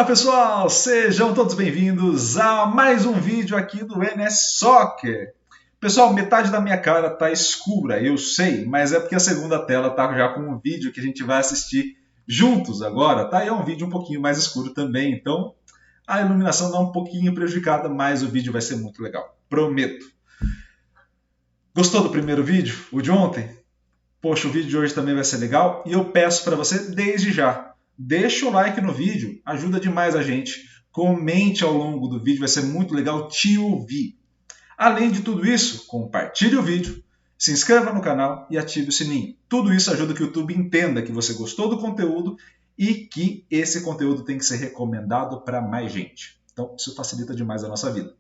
Fala pessoal, sejam todos bem-vindos a mais um vídeo aqui do NS Soccer. Pessoal, metade da minha cara tá escura, eu sei, mas é porque a segunda tela tá já com um vídeo que a gente vai assistir juntos agora, tá? E é um vídeo um pouquinho mais escuro também, então a iluminação dá um pouquinho prejudicada, mas o vídeo vai ser muito legal, prometo. Gostou do primeiro vídeo, o de ontem? Poxa, o vídeo de hoje também vai ser legal e eu peço para você desde já, deixa o like no vídeo, ajuda demais a gente. Comente ao longo do vídeo, vai ser muito legal te ouvir. Além de tudo isso, compartilhe o vídeo, se inscreva no canal e ative o sininho. Tudo isso ajuda que o YouTube entenda que você gostou do conteúdo e que esse conteúdo tem que ser recomendado para mais gente. Então, isso facilita demais a nossa vida.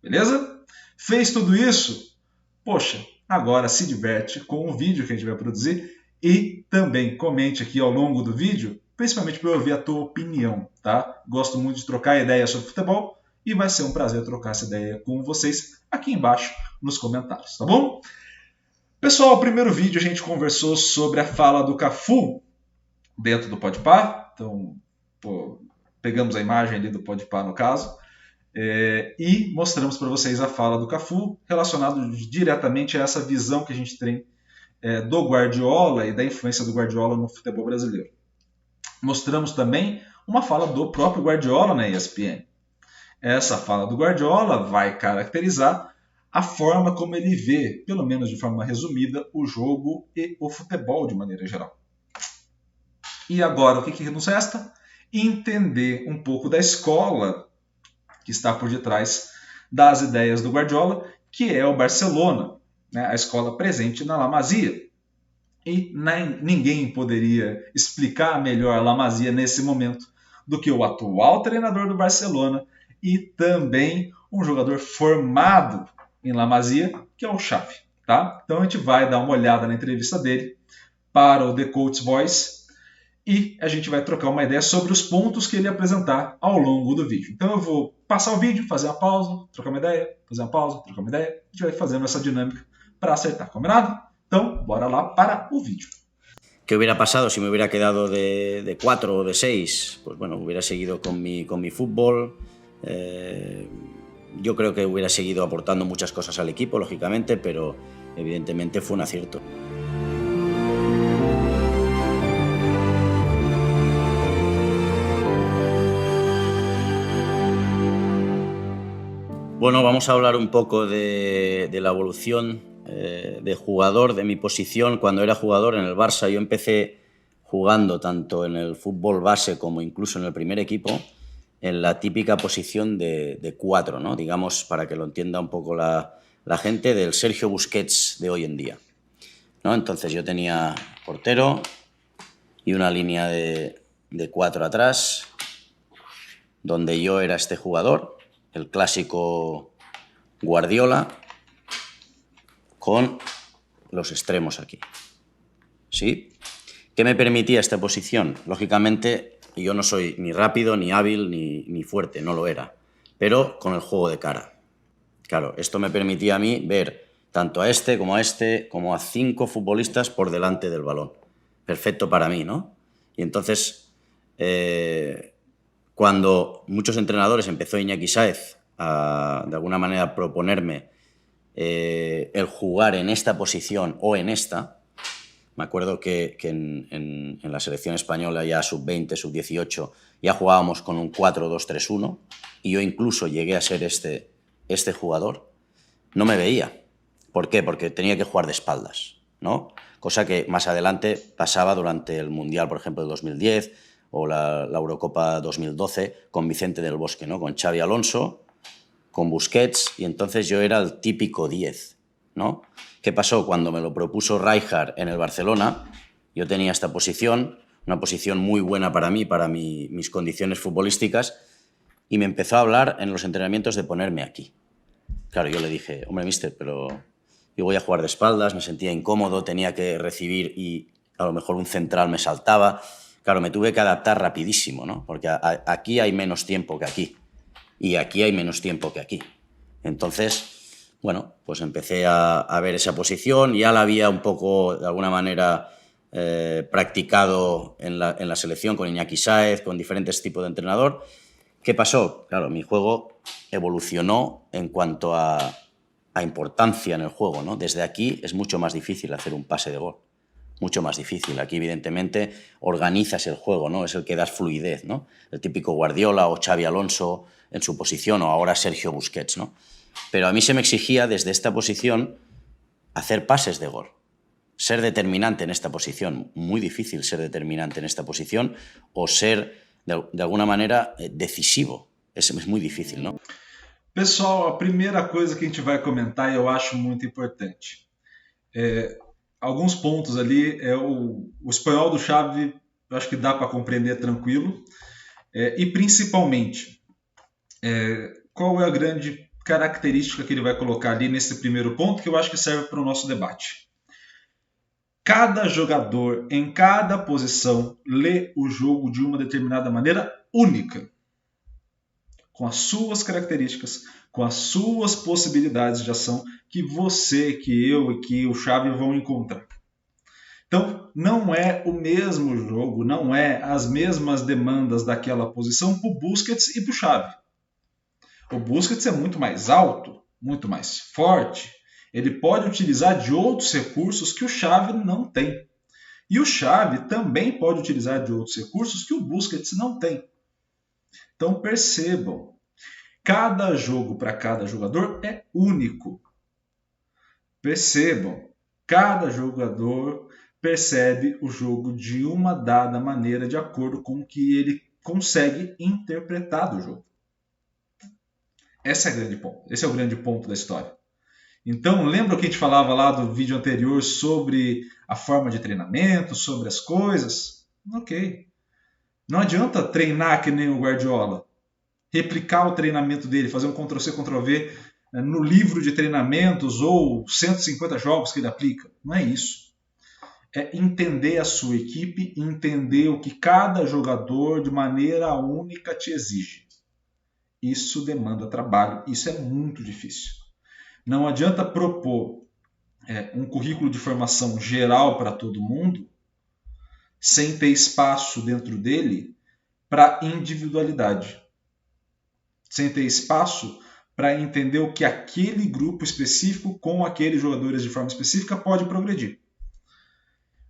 Beleza? Fez tudo isso? Poxa, agora se diverte com o vídeo que a gente vai produzir e também comente aqui ao longo do vídeo, principalmente para eu ouvir a tua opinião, tá? Gosto muito de trocar ideias sobre futebol e vai ser um prazer trocar essa ideia com vocês aqui embaixo nos comentários, tá bom? Pessoal, no primeiro vídeo a gente conversou sobre a fala do Cafu dentro do Podpah, então pegamos a imagem ali do Podpah no caso, e mostramos para vocês a fala do Cafu relacionado diretamente a essa visão que a gente tem do Guardiola e da influência do Guardiola no futebol brasileiro. Mostramos também uma fala do próprio Guardiola na ESPN. Essa fala do Guardiola vai caracterizar a forma como ele vê, pelo menos de forma resumida, o jogo e o futebol de maneira geral. E agora, o que nos resta? Entender um pouco da escola que está por detrás das ideias do Guardiola, que é o Barcelona, né? A escola presente na La Masia. E ninguém poderia explicar melhor a La Masia nesse momento do que o atual treinador do Barcelona e também um jogador formado em La Masia, que é o Xavi. Tá? Então a gente vai dar uma olhada na entrevista dele para o The Coach's Voice e a gente vai trocar uma ideia sobre os pontos que ele apresentar ao longo do vídeo. Então eu vou passar o vídeo, fazer uma pausa, trocar uma ideia, fazer uma pausa, trocar uma ideia. A gente vai fazendo essa dinâmica para acertar, combinado? Então, bora lá para o vídeo. ¿Qué hubiera pasado si me hubiera quedado de 4 o de 6? Pues bueno, hubiera seguido con mi fútbol. Yo creo que hubiera seguido aportando muchas cosas al equipo, lógicamente, pero evidentemente fue un acierto. Bueno, vamos a hablar un poco de la evolución de jugador, de mi posición cuando era jugador en el Barça. Yo empecé jugando tanto en el fútbol base como incluso en el primer equipo en la típica posición de 4, ¿no? Digamos, para que lo entienda un poco la gente, del Sergio Busquets de hoy en día, ¿no? Entonces yo tenía portero y una línea de 4 atrás, donde yo era este jugador, el clásico Guardiola, con los extremos aquí. ¿Sí? ¿Qué me permitía esta posición? Lógicamente, yo no soy ni rápido, ni hábil, ni fuerte, no lo era, pero con el juego de cara. Claro, esto me permitía a mí ver tanto a este, como a 5 futbolistas por delante del balón. Perfecto para mí, ¿no? Y entonces, cuando muchos entrenadores, empezó Iñaki Sáez a, de alguna manera, proponerme el jugar en esta posición o en esta. Me acuerdo que en la selección española ya sub-20, sub-18 ya jugábamos con un 4-2-3-1 y yo incluso llegué a ser este jugador. No me veía. ¿Por qué? Porque tenía que jugar de espaldas, ¿no? Cosa que más adelante pasaba durante el Mundial, por ejemplo, de 2010 o la Eurocopa 2012 con Vicente del Bosque, ¿no? Con Xavi Alonso, con Busquets, y entonces yo era el típico 10, ¿no? ¿Qué pasó? Cuando me lo propuso Rijkaard en el Barcelona, yo tenía esta posición, una posición muy buena para mí, para mis condiciones futbolísticas, y me empezó a hablar en los entrenamientos de ponerme aquí. Claro, yo le dije, hombre, mister, pero yo voy a jugar de espaldas, me sentía incómodo, tenía que recibir y a lo mejor un central me saltaba. Claro, me tuve que adaptar rapidísimo, ¿no? Porque aquí hay menos tiempo que aquí. Y aquí hay menos tiempo que aquí. Entonces, bueno, pues empecé a ver esa posición, ya la había un poco, de alguna manera, practicado en la selección con Iñaki Sáez, con diferentes tipos de entrenador. ¿Qué pasó? Claro, mi juego evolucionó en cuanto a importancia en el juego, ¿no? Desde aquí es mucho más difícil hacer un pase de gol. Mucho más difícil. Aquí, evidentemente, organizas el juego, ¿no? Es el que das fluidez, ¿no? El típico Guardiola o Xavi Alonso en su posición, o ahora Sergio Busquets, ¿no? Pero a mí se me exigía desde esta posición hacer pases de gol, ser determinante en esta posición. Muy difícil ser determinante en esta posición o ser, de alguna manera, decisivo. Es muy difícil, ¿no? Pessoal, a primeira coisa que a gente vai comentar e eu acho muito importante. Alguns pontos ali, o espanhol do Xavi, eu acho que dá para compreender tranquilo. E principalmente, qual é a grande característica que ele vai colocar ali nesse primeiro ponto, que eu acho que serve para o nosso debate. Cada jogador, em cada posição, lê o jogo de uma determinada maneira única, com as suas características, com as suas possibilidades de ação, que você, que eu e que o Xavi vão encontrar. Então, não é o mesmo jogo, não é as mesmas demandas daquela posição para o Busquets e para o Xavi. O Busquets é muito mais alto, muito mais forte. Ele pode utilizar de outros recursos que o Xavi não tem. E o Xavi também pode utilizar de outros recursos que o Busquets não tem. Então percebam, cada jogo para cada jogador é único. Percebam, cada jogador percebe o jogo de uma dada maneira de acordo com o que ele consegue interpretar do jogo. Esse é o grande ponto da história. Então, lembra o que a gente falava lá do vídeo anterior sobre a forma de treinamento, sobre as coisas? Ok. Não adianta treinar que nem o Guardiola. Replicar o treinamento dele, fazer um Ctrl-C, Ctrl-V no livro de treinamentos ou 150 jogos que ele aplica. Não é isso. É entender a sua equipe e entender o que cada jogador de maneira única te exige. Isso demanda trabalho, isso é muito difícil. Não adianta propor um currículo de formação geral para todo mundo sem ter espaço dentro dele para individualidade. Sem ter espaço para entender o que aquele grupo específico com aqueles jogadores de forma específica pode progredir.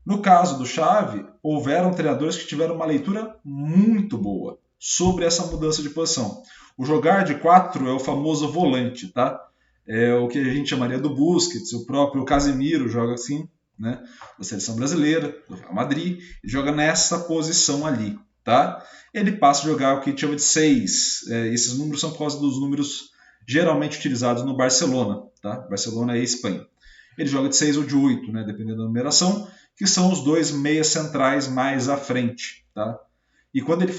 No caso do Xavi, houveram treinadores que tiveram uma leitura muito boa sobre essa mudança de posição. O jogar de 4 é o famoso volante, tá? É o que a gente chamaria do Busquets, o próprio Casemiro joga assim, né? Da seleção brasileira, do Real Madrid, e joga nessa posição ali, tá? Ele passa a jogar o que a gente chama de 6. Esses números são por causa dos números geralmente utilizados no Barcelona, tá? Barcelona é Espanha. Ele joga de 6 ou de 8, né? Dependendo da numeração, que são os dois meias centrais mais à frente, tá? E quando ele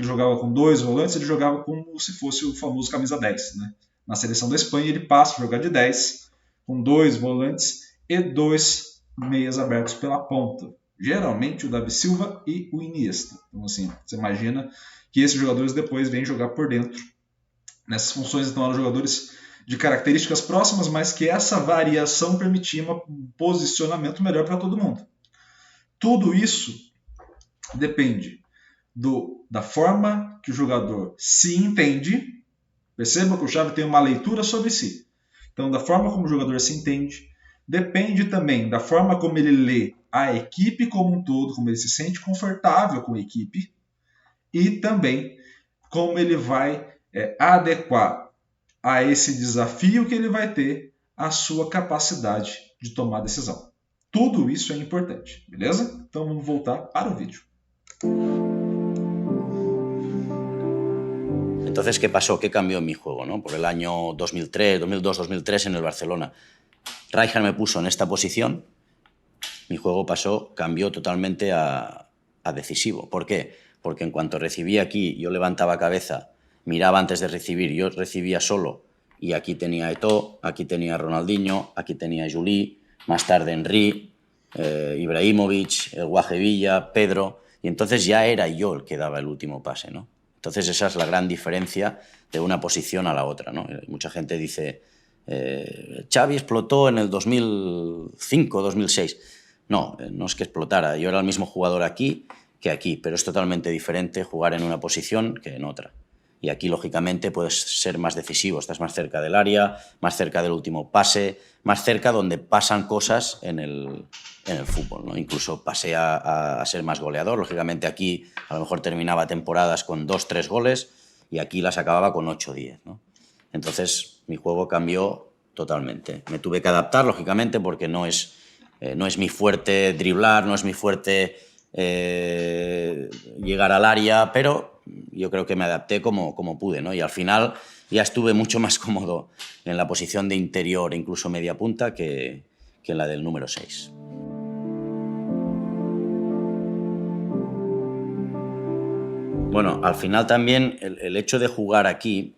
jogava com 2 volantes, ele jogava como se fosse o famoso camisa 10, né? Na seleção da Espanha, ele passa a jogar de 10, com 2 volantes e 2 meias abertos pela ponta. Geralmente o Davi Silva e o Iniesta. Então, assim, você imagina que esses jogadores depois vêm jogar por dentro. Nessas funções, então, eram jogadores de características próximas, mas que essa variação permitia um posicionamento melhor para todo mundo. Tudo isso depende da forma que o jogador se entende. Perceba que o Xavi tem uma leitura sobre si. Então, da forma como o jogador se entende, depende também da forma como ele lê a equipe como um todo, como ele se sente confortável com a equipe, e também como ele vai adequar a esse desafio que ele vai ter a sua capacidade de tomar decisão. Tudo isso é importante, beleza? Então vamos voltar para o vídeo. Entonces, ¿qué pasó? ¿Qué cambió en mi juego, ¿no? Por el año 2003, 2002, 2003 en el Barcelona. Rijkaard me puso en esta posición, mi juego cambió totalmente a decisivo. ¿Por qué? Porque en cuanto recibía aquí, yo levantaba cabeza, miraba antes de recibir, yo recibía solo, y aquí tenía a Eto'o, aquí tenía a Ronaldinho, aquí tenía a Juli, más tarde Henry, Ibrahimovic, el Guaje Villa, Pedro, y entonces ya era yo el que daba el último pase, ¿no? Entonces esa es la gran diferencia de una posición a la otra, ¿no? Mucha gente dice, Xavi explotó en el 2005, 2006. No, no es que explotara. Yo era el mismo jugador aquí que aquí, pero es totalmente diferente jugar en una posición que en otra. Y aquí, lógicamente, puedes ser más decisivo. Estás más cerca del área, más cerca del último pase, más cerca donde pasan cosas en el fútbol, ¿no? Incluso pasé a ser más goleador. Lógicamente, aquí a lo mejor terminaba temporadas con 2-3 goles y aquí las acababa con 8-10, ¿no? Entonces, mi juego cambió totalmente. Me tuve que adaptar, lógicamente, porque no es mi fuerte driblar, no es mi fuerte llegar al área, pero yo creo que me adapté como pude, ¿no? Y al final ya estuve mucho más cómodo en la posición de interior, incluso media punta, que en la del número 6. Bueno, al final también el hecho de jugar aquí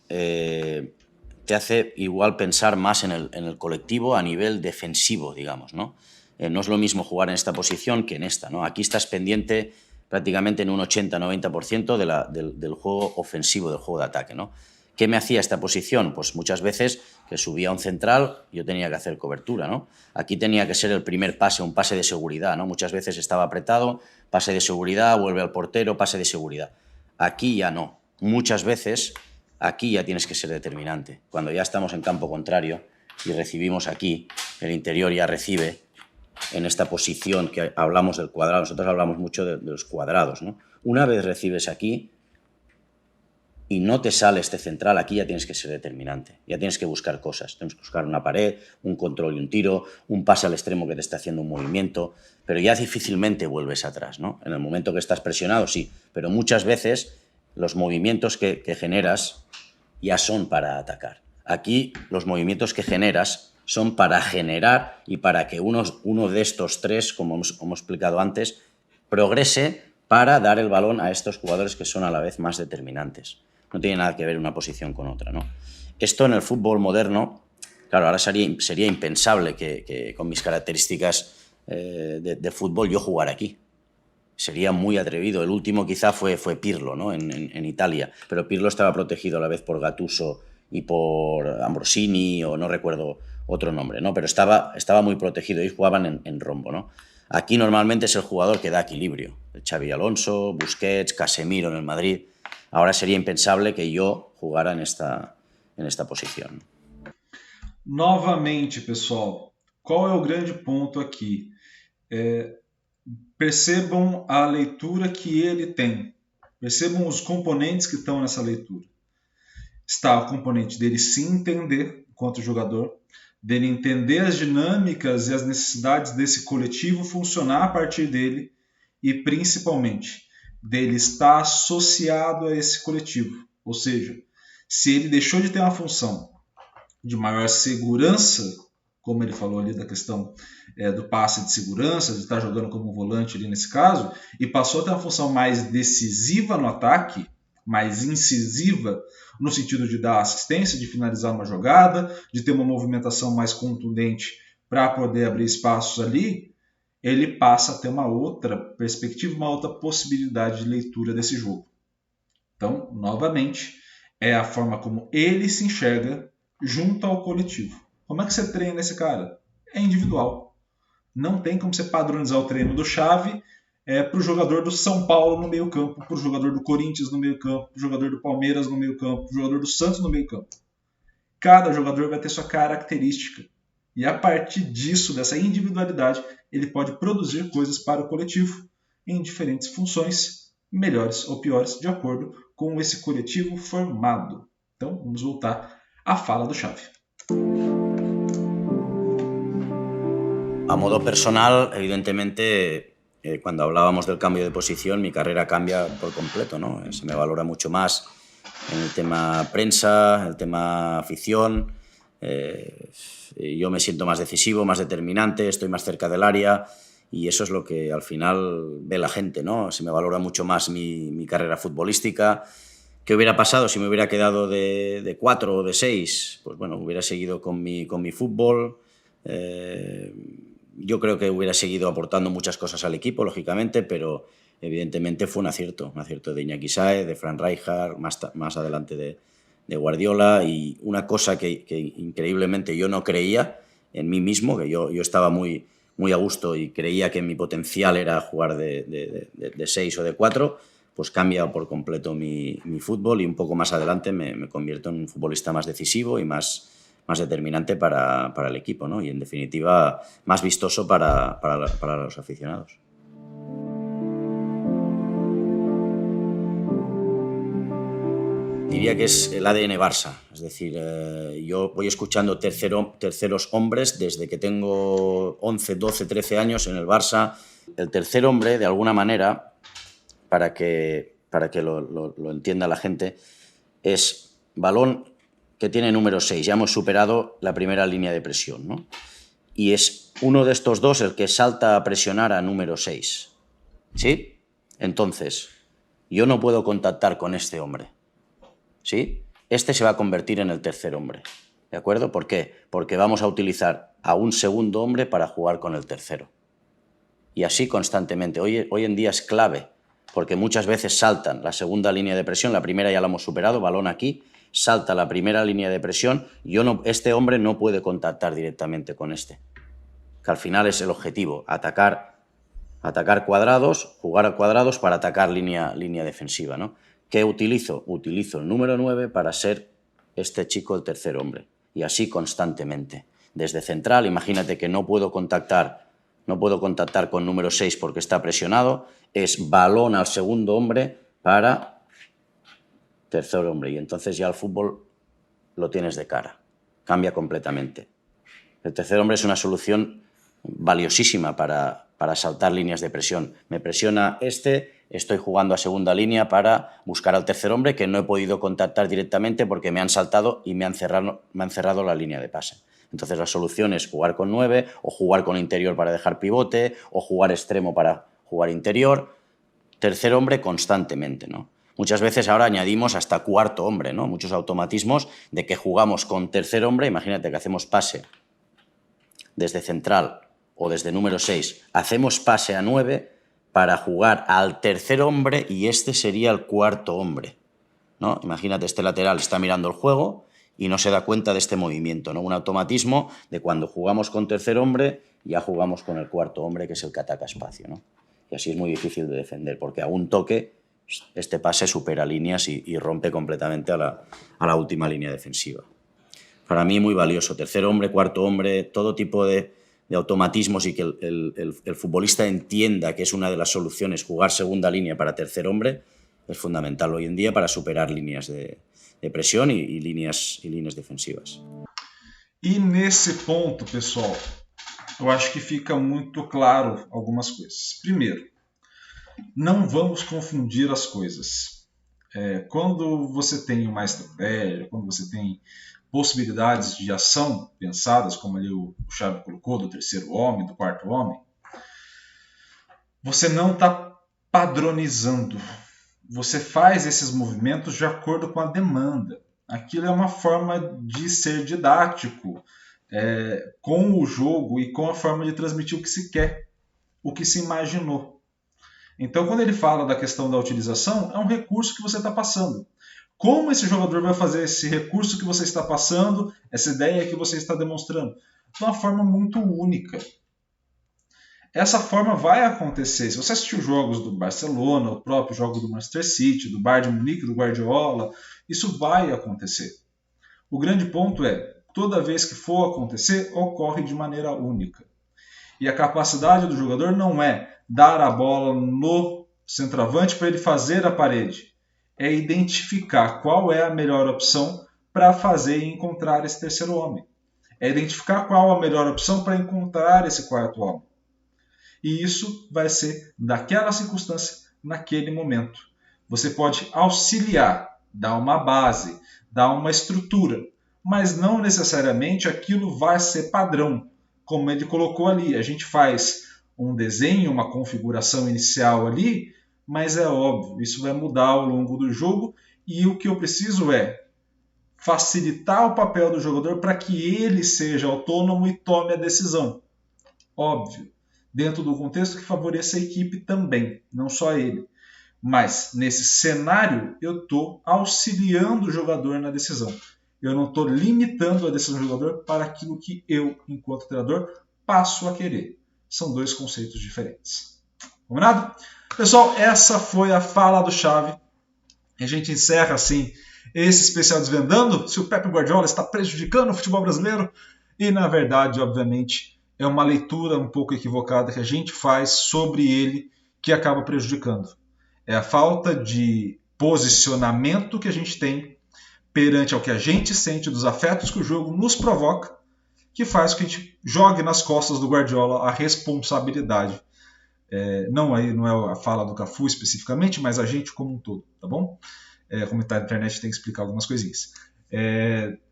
te hace igual pensar más en el colectivo a nivel defensivo, digamos, ¿no? No es lo mismo jugar en esta posición que en esta, ¿no? Aquí estás pendiente prácticamente en un 80-90% del juego ofensivo, del juego de ataque, ¿no? ¿Qué me hacía esta posición? Pues muchas veces que subía un central, yo tenía que hacer cobertura, ¿no? Aquí tenía que ser el primer pase, un pase de seguridad, ¿no? Muchas veces estaba apretado, pase de seguridad, vuelve al portero, pase de seguridad. Aquí ya no. Muchas veces aquí ya tienes que ser determinante. Cuando ya estamos en campo contrario y recibimos aquí, el interior ya recibe en esta posición que hablamos del cuadrado. Nosotros hablamos mucho de los cuadrados, ¿no? Una vez recibes aquí y no te sale este central, aquí ya tienes que ser determinante. Ya tienes que buscar cosas. Tienes que buscar una pared, un control y un tiro, un pase al extremo que te está haciendo un movimiento, pero ya difícilmente vuelves atrás, ¿no? En el momento que estás presionado, sí, pero muchas veces los movimientos que generas ya son para atacar. Aquí los movimientos que generas son para generar y para que uno de estos tres, como hemos explicado antes, progrese para dar el balón a estos jugadores que son a la vez más determinantes. No tiene nada que ver una posición con otra, ¿no? Esto en el fútbol moderno, claro, ahora sería impensable que con mis características de fútbol yo jugara aquí. Sería muy atrevido. El último quizá fue Pirlo, ¿no? en Italia, pero Pirlo estaba protegido a la vez por Gattuso y por Ambrosini, o no recuerdo otro nombre, ¿no? Pero estaba muy protegido y jugaban en rombo, ¿no? Aquí normalmente es el jugador que da equilibrio. Xavi Alonso, Busquets, Casemiro en el Madrid. Ahora sería impensable que yo jugara en esta posición. Novamente, pessoal, qual é o grande ponto aqui? Percebam a leitura que ele tem. Percebam os componentes que estão nessa leitura. Está o componente dele se entender enquanto jogador, dele entender as dinâmicas e as necessidades desse coletivo funcionar a partir dele e, principalmente, dele estar associado a esse coletivo. Ou seja, se ele deixou de ter uma função de maior segurança, como ele falou ali da questão do passe de segurança, de estar jogando como volante ali nesse caso, e passou a ter uma função mais decisiva no ataque, mais incisiva, no sentido de dar assistência, de finalizar uma jogada, de ter uma movimentação mais contundente para poder abrir espaços ali, ele passa a ter uma outra perspectiva, uma outra possibilidade de leitura desse jogo. Então, novamente, é a forma como ele se enxerga junto ao coletivo. Como é que você treina esse cara? É individual. Não tem como você padronizar o treino do Xavi para o jogador do São Paulo no meio campo, para o jogador do Corinthians no meio campo, para o jogador do Palmeiras no meio campo, para o jogador do Santos no meio campo. Cada jogador vai ter sua característica. E a partir disso, dessa individualidade, ele pode produzir coisas para o coletivo em diferentes funções, melhores ou piores, de acordo com esse coletivo formado. Então, vamos voltar à fala do Xavi. A modo personal, evidentemente, cuando hablábamos del cambio de posición, mi carrera cambia por completo, ¿no? Se me valora mucho más en el tema prensa, el tema afición. Yo me siento más decisivo, más determinante, estoy más cerca del área y eso es lo que al final ve la gente, ¿no? Se me valora mucho más mi carrera futbolística. ¿Qué hubiera pasado si me hubiera quedado de 4 o de 6? Pues bueno, hubiera seguido con mi fútbol. Yo creo que hubiera seguido aportando muchas cosas al equipo, lógicamente, pero evidentemente fue un acierto de Iñaki Sáez, de Frank Rijkaard, más adelante de Guardiola, y una cosa que increíblemente yo no creía en mí mismo, que yo estaba muy muy a gusto y creía que mi potencial era jugar de 6 o de 4, pues cambia por completo mi fútbol y un poco más adelante me convierto en un futbolista más decisivo y más determinante para el equipo, ¿no? Y en definitiva más vistoso para los aficionados. Diría que es el ADN Barça, es decir, yo voy escuchando terceros hombres desde que tengo 11, 12, 13 años en el Barça. El tercer hombre, de alguna manera, para que lo entienda la gente, es balón que tiene número 6. Ya hemos superado la primera línea de presión, ¿no? Y es uno de estos dos el que salta a presionar a número 6. ¿Sí? Entonces, yo no puedo contactar con este hombre. ¿Sí? Este se va a convertir en el tercer hombre. ¿De acuerdo? ¿Por qué? Porque vamos a utilizar a un segundo hombre para jugar con el tercero. Y así constantemente. Hoy en día es clave, porque muchas veces saltan la segunda línea de presión, la primera ya la hemos superado, balón aquí, salta la primera línea de presión, este hombre no puede contactar directamente con este. Que al final es el objetivo, atacar cuadrados, jugar a cuadrados para atacar línea defensiva, ¿no? ¿Qué utilizo? Utilizo el número 9 para ser este chico el tercer hombre. Y así constantemente. Desde central, imagínate que no puedo contactar con número 6 porque está presionado, es balón al segundo hombre para tercer hombre. Y entonces ya el fútbol lo tienes de cara. Cambia completamente. El tercer hombre es una solución valiosísima para saltar líneas de presión. Me presiona estoy jugando a segunda línea para buscar al tercer hombre que no he podido contactar directamente porque me han saltado y me han cerrado la línea de pase. Entonces la solución es jugar con 9 o jugar con interior para dejar pivote o jugar extremo para jugar interior. Tercer hombre constantemente, ¿no? Muchas veces ahora añadimos hasta cuarto hombre, ¿no? Muchos automatismos de que jugamos con tercer hombre. Imagínate que hacemos pase desde central o desde número 6, hacemos pase a 9 para jugar al tercer hombre y este sería el cuarto hombre, ¿no? Imagínate, este lateral está mirando el juego y no se da cuenta de este movimiento, ¿no? Un automatismo de cuando jugamos con tercer hombre, ya jugamos con el cuarto hombre, que es el que ataca espacio, ¿no? Y así es muy difícil de defender, porque a un toque este pase supera líneas y rompe completamente a la última línea defensiva. Para mí muy valioso, tercer hombre, cuarto hombre, todo tipo de automatismos y que el futbolista entienda que es una de las soluciones jugar segunda línea para tercer hombre es fundamental hoy en día para superar líneas de pressão e linhas defensivas. E nesse ponto, pessoal, eu acho que fica muito claro algumas coisas. Primeiro, não vamos confundir as coisas. Quando você tem uma estratégia, quando você tem possibilidades de ação pensadas, como ali o Xavi colocou, do terceiro homem, do quarto homem, você não está padronizando. Você faz esses movimentos de acordo com a demanda. Aquilo é uma forma de ser didático com o jogo e com a forma de transmitir o que se quer, o que se imaginou. Então, quando ele fala da questão da utilização, é um recurso que você está passando. Como esse jogador vai fazer esse recurso que você está passando, essa ideia que você está demonstrando? De uma forma muito única. Essa forma vai acontecer. Se você assistiu jogos do Barcelona, o próprio jogo do Manchester City, do Bayern de Munique, do Guardiola, isso vai acontecer. O grande ponto é, toda vez que for acontecer, ocorre de maneira única. E a capacidade do jogador não é dar a bola no centroavante para ele fazer a parede. É identificar qual é a melhor opção para fazer e encontrar esse terceiro homem. É identificar qual a melhor opção para encontrar esse quarto homem. E isso vai ser daquela circunstância, naquele momento. Você pode auxiliar, dar uma base, dar uma estrutura, mas não necessariamente aquilo vai ser padrão, como ele colocou ali. A gente faz um desenho, uma configuração inicial ali, mas é óbvio, isso vai mudar ao longo do jogo e o que eu preciso é facilitar o papel do jogador para que ele seja autônomo e tome a decisão. Óbvio, dentro do contexto que favoreça a equipe também, não só ele. Mas nesse cenário eu estou auxiliando o jogador na decisão. Eu não estou limitando a decisão do jogador para aquilo que eu, enquanto treinador, passo a querer. são dois conceitos diferentes. Combinado? Pessoal, essa foi a fala do Xavi. A gente encerra assim esse especial desvendando se o Pep Guardiola está prejudicando o futebol brasileiro. E na verdade, obviamente, é uma leitura um pouco equivocada que a gente faz sobre ele que acaba prejudicando. É a falta de posicionamento que a gente tem perante ao que a gente sente, dos afetos que o jogo nos provoca, que faz com que a gente jogue nas costas do Guardiola a responsabilidade. Não é a fala do Cafu especificamente, mas a gente como um todo, tá bom? Como está na internet, tem que explicar algumas coisinhas.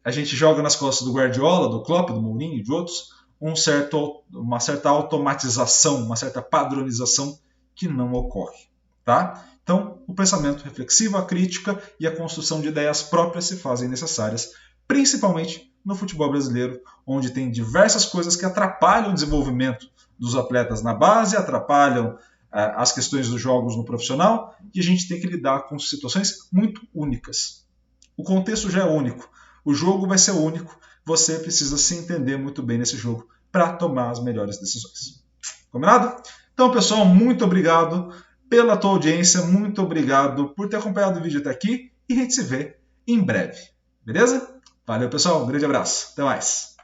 A gente joga nas costas do Guardiola, do Klopp, do Mourinho e de outros uma certa automatização, uma certa padronização que não ocorre, tá? Então, o pensamento reflexivo, a crítica e a construção de ideias próprias se fazem necessárias, principalmente no futebol brasileiro, onde tem diversas coisas que atrapalham o desenvolvimento dos atletas na base, atrapalham as questões dos jogos no profissional, e a gente tem que lidar com situações muito únicas. O contexto já é único, o jogo vai ser único, você precisa se entender muito bem nesse jogo para tomar as melhores decisões. Combinado? Então, pessoal, muito obrigado pela tua audiência, muito obrigado por ter acompanhado o vídeo até aqui e a gente se vê em breve. Beleza? Valeu, pessoal, um grande abraço, até mais.